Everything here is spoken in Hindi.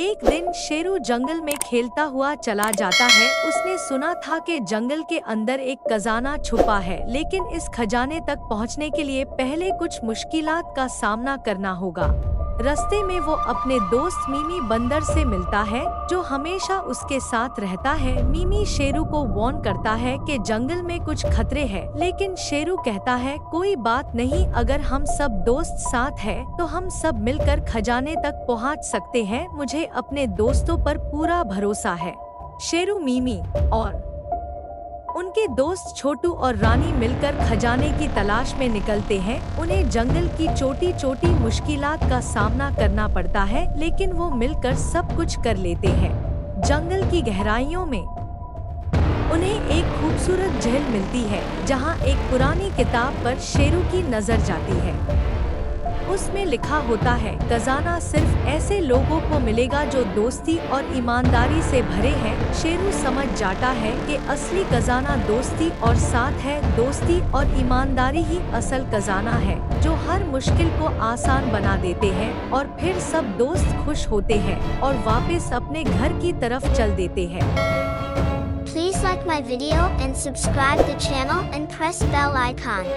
एक दिन शेरू जंगल में खेलता हुआ चला जाता है। उसने सुना था कि जंगल के अंदर एक खजाना छुपा है, लेकिन इस खजाने तक पहुंचने के लिए पहले कुछ मुश्किलात का सामना करना होगा। रास्ते में वो अपने दोस्त मिमी बंदर से मिलता है, जो हमेशा उसके साथ रहता है। मिमी शेरू को वार्न करता है कि जंगल में कुछ खतरे हैं, लेकिन शेरू कहता है कोई बात नहीं, अगर हम सब दोस्त साथ हैं तो हम सब मिलकर खजाने तक पहुंच सकते हैं। मुझे अपने दोस्तों पर पूरा भरोसा है। शेरू, मिमी और उनके दोस्त छोटू और रानी मिलकर खजाने की तलाश में निकलते हैं। उन्हें जंगल की छोटी छोटी मुश्किलात का सामना करना पड़ता है, लेकिन वो मिलकर सब कुछ कर लेते हैं। जंगल की गहराइयों में उन्हें एक खूबसूरत झील मिलती है, जहां एक पुरानी किताब पर शेरू की नजर जाती है। उसमें लिखा होता है, खजाना सिर्फ ऐसे लोगों को मिलेगा जो दोस्ती और ईमानदारी से भरे हैं। शेरू समझ जाता है कि असली खजाना दोस्ती और साथ है। दोस्ती और ईमानदारी ही असल खजाना है, जो हर मुश्किल को आसान बना देते हैं। और फिर सब दोस्त खुश होते हैं और वापस अपने घर की तरफ चल देते हैं। Please like my video and subscribe the channel and press bell icon.